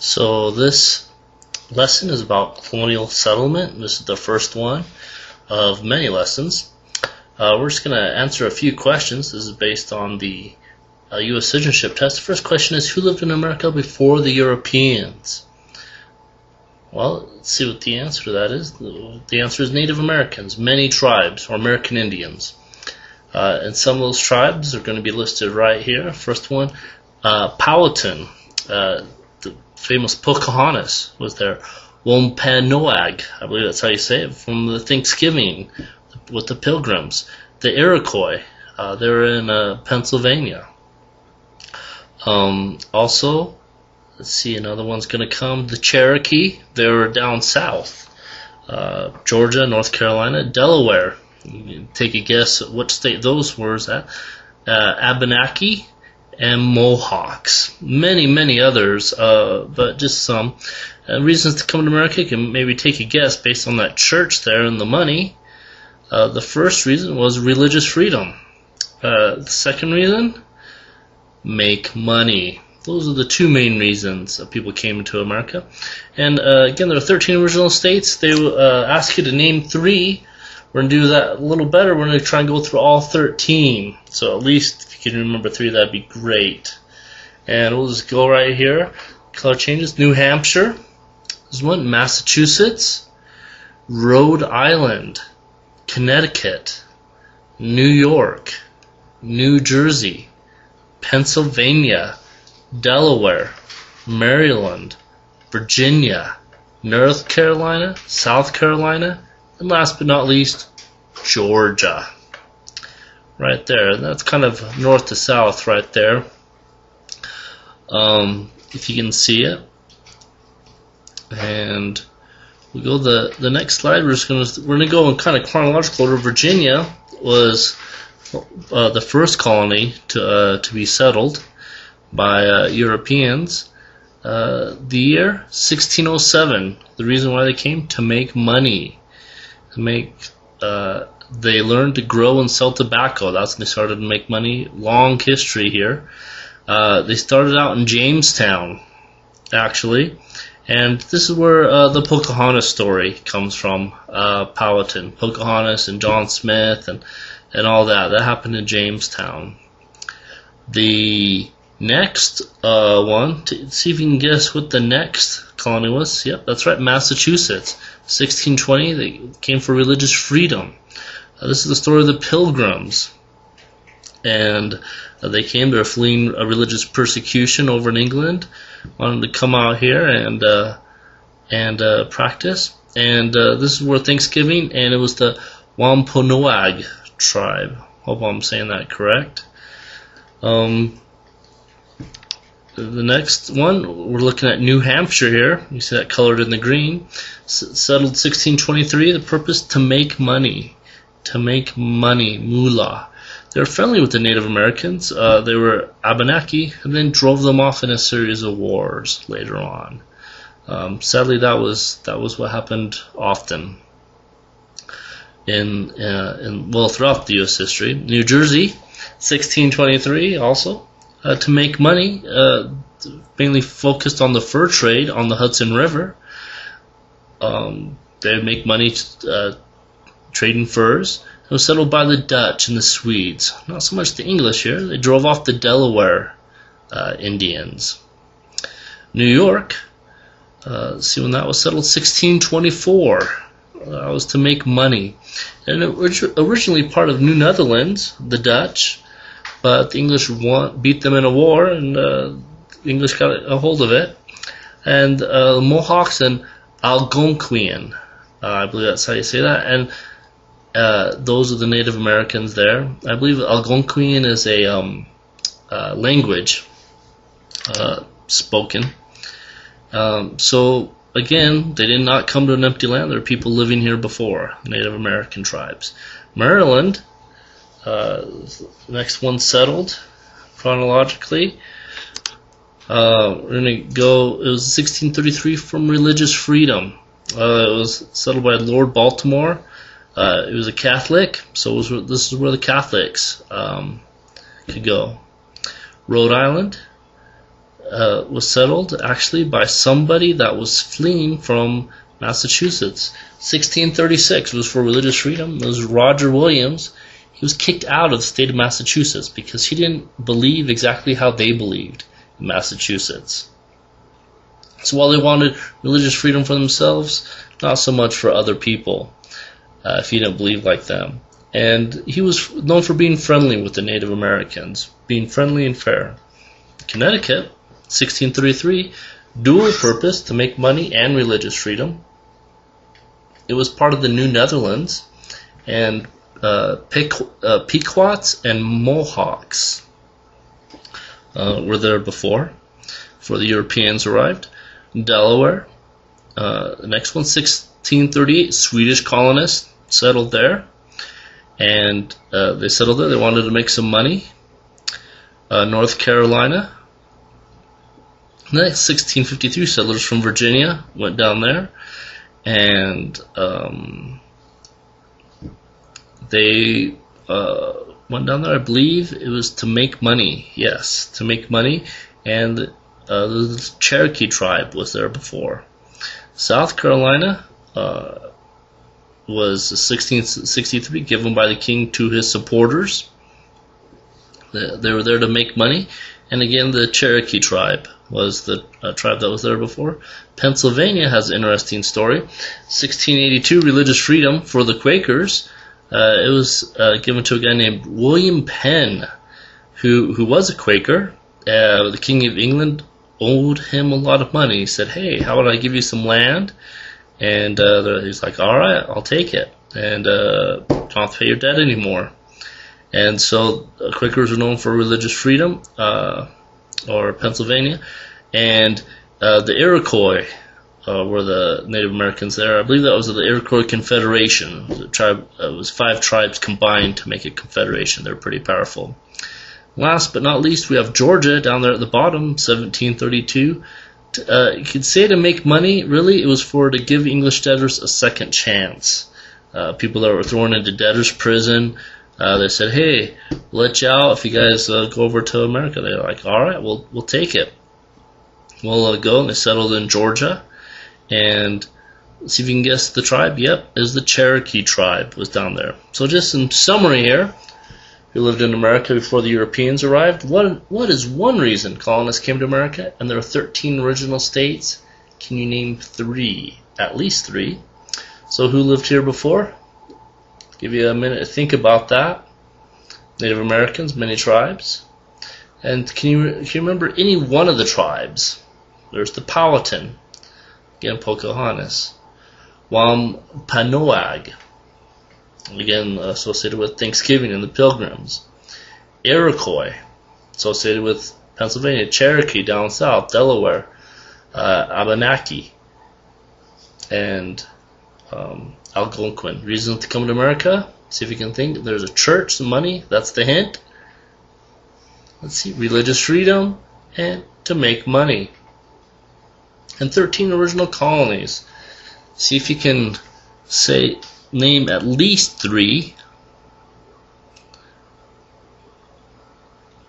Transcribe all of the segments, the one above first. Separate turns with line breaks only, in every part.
So this lesson is about colonial settlement. This is the first one of many lessons. We're just going to answer a few questions. This is based on the U.S. Citizenship Test. The first question is, who lived in America before the Europeans? Well, let's see what the answer to that is. The answer is Native Americans, many tribes, or American Indians. And some of those tribes are going to be listed right here. First one, Powhatan, the famous Pocahontas was there. Wampanoag, I believe that's how you say it, from the Thanksgiving with the Pilgrims. The Iroquois, they're in Pennsylvania. Also, let's see, another one's going to come. The Cherokee, they're down south. Georgia, North Carolina, Delaware. You can take a guess at what state those were at. Abenaki and Mohawks. Many others, but just some. Reasons to come to America, you can maybe take a guess based on that church there and the money. The first reason was religious freedom. The second reason, make money. Those are the two main reasons that people came to America. And again, there are 13 original states. They ask you to name 3. We're going to do that a little better. We're going to try and go through all 13. So at least if you can remember 3, that'd be great. And we'll just go right here. Color changes. New Hampshire. This one. Massachusetts. Rhode Island. Connecticut. New York. New Jersey. Pennsylvania. Delaware. Maryland. Virginia. North Carolina. South Carolina. And last but not least, Georgia. Right there. That's kind of north to south right there. If you can see it. And we go the next slide. We're gonna go in kind of chronological order. Virginia was the first colony to be settled by Europeans. The year 1607. The reason why they came, to make money. They learned to grow and sell tobacco. That's when they started to make money. Long history here. They started out in Jamestown, actually, and this is where the Pocahontas story comes from. Powhatan, Pocahontas, and John Smith, and all that. That happened in Jamestown. The next one, to see if you can guess what the next colony was. Yep, that's right, Massachusetts. 1620, they came for religious freedom. This is the story of the Pilgrims. And they came, they were fleeing a religious persecution over in England, wanted to come out here and practice. And this is where Thanksgiving, and it was the Wampanoag tribe. Hope I'm saying that correct. The next one, we're looking at New Hampshire here. You see that colored in the green. Settled 1623. The purpose, to make money. To make money, moolah. They were friendly with the Native Americans. They were Abenaki, and then drove them off in a series of wars later on. Sadly, that was what happened often throughout the U.S. history. New Jersey, 1623, also. To make money, mainly focused on the fur trade on the Hudson River. They would make money trading furs. It was settled by the Dutch and the Swedes. Not so much the English here. They drove off the Delaware Indians. New York, see when that was settled, 1624. That was to make money. And originally part of New Netherlands, the Dutch. But the English beat them in a war, and the English got a hold of it. And Mohawks and Algonquian, I believe that's how you say that. And those are the Native Americans there. I believe Algonquian is a language spoken. So again, they did not come to an empty land. There were people living here before, Native American tribes. Maryland. Next one settled chronologically. We're going to go, it was 1633 from religious freedom. It was settled by Lord Baltimore. It was a Catholic, so this is where the Catholics could go. Rhode Island, was settled actually by somebody that was fleeing from Massachusetts. 1636 was for religious freedom. It was Roger Williams. He was kicked out of the state of Massachusetts because he didn't believe exactly how they believed in Massachusetts. So while they wanted religious freedom for themselves, not so much for other people, if he didn't believe like them. And he was known for being friendly with the Native Americans, being friendly and fair. Connecticut, 1633, dual purpose to make money and religious freedom. It was part of the New Netherlands, and Pequots and Mohawks were there before the Europeans arrived. Delaware, the next one, 1638, Swedish colonists settled there, and they settled there. They wanted to make some money. North Carolina, next, 1653, settlers from Virginia went down there, and they went down there, I believe it was to make money. Yes, to make money. And the Cherokee tribe was there before. South Carolina was 1663, given by the king to his supporters. They were there to make money. And again, the Cherokee tribe was the tribe that was there before. Pennsylvania has an interesting story. 1682, religious freedom for the Quakers. It was given to a guy named William Penn, who was a Quaker. The King of England owed him a lot of money. He said, "Hey, how about I give you some land?" And he's like, "All right, I'll take it, and don't have to pay your debt anymore." And so Quakers were known for religious freedom, or Pennsylvania, and the Iroquois were the Native Americans there. I believe that was the Iroquois Confederation. The tribe, it was 5 tribes combined to make a confederation. They're pretty powerful. Last but not least, we have Georgia down there at the bottom, 1732. You could say to make money, really, it was to give English debtors a second chance. People that were thrown into debtors' prison, they said, "Hey, we'll let you out if you guys go over to America." They're like, "All right, we'll take it. We'll go," and they settled in Georgia. And let's see if you can guess the tribe. Yep, it was the Cherokee tribe was down there. So just in summary here, who lived in America before the Europeans arrived. What is one reason colonists came to America? And there are 13 original states. Can you name 3? At least 3. So who lived here before? Give you a minute to think about that. Native Americans, many tribes. And can you remember any one of the tribes? There's the Powhatan, again Pocahontas. Wampanoag, again associated with Thanksgiving and the Pilgrims. Iroquois, associated with Pennsylvania. Cherokee down south, Delaware. Abenaki, and Algonquin. Reason to come to America? See if you can think. There's a church, some money. That's the hint. Let's see. Religious freedom and to make money. And 13 original colonies. See if you can name at least 3.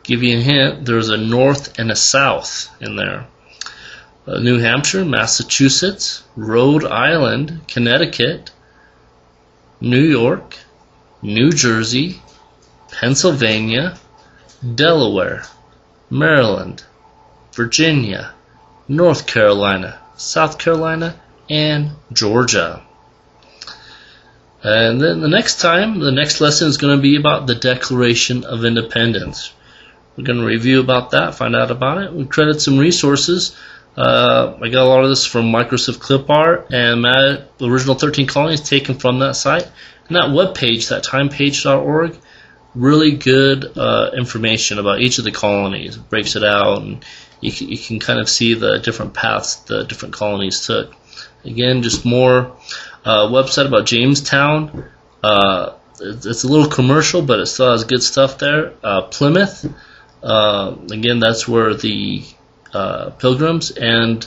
Give you a hint. There's a north and a south in there. New Hampshire, Massachusetts, Rhode Island, Connecticut, New York, New Jersey, Pennsylvania, Delaware, Maryland, Virginia, North Carolina, South Carolina, and Georgia. And then the next lesson is going to be about the Declaration of Independence. We're going to review about that, find out about it. We credit some resources. I got a lot of this from Microsoft Clip Art and the original 13 colonies taken from that site. And that webpage, that timepage.org, really good information about each of the colonies. It breaks it out, and you can kind of see the different paths the different colonies took. Again, just more website about Jamestown. It's a little commercial, but it still has good stuff there. Plymouth, again, that's where the Pilgrims, and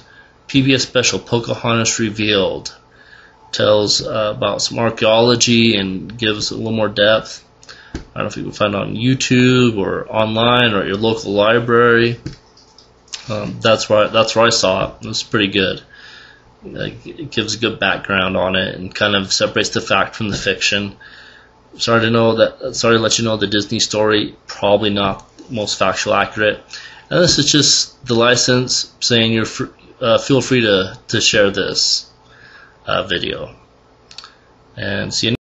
PBS special Pocahontas Revealed tells about some archaeology and gives a little more depth. I don't know if you can find it on YouTube or online or at your local library. That's where I saw it. It was pretty good. It gives a good background on it and kind of separates the fact from the fiction. Sorry to let you know the Disney story probably not most factual accurate. And this is just the license saying you're feel free to share this video. And see you.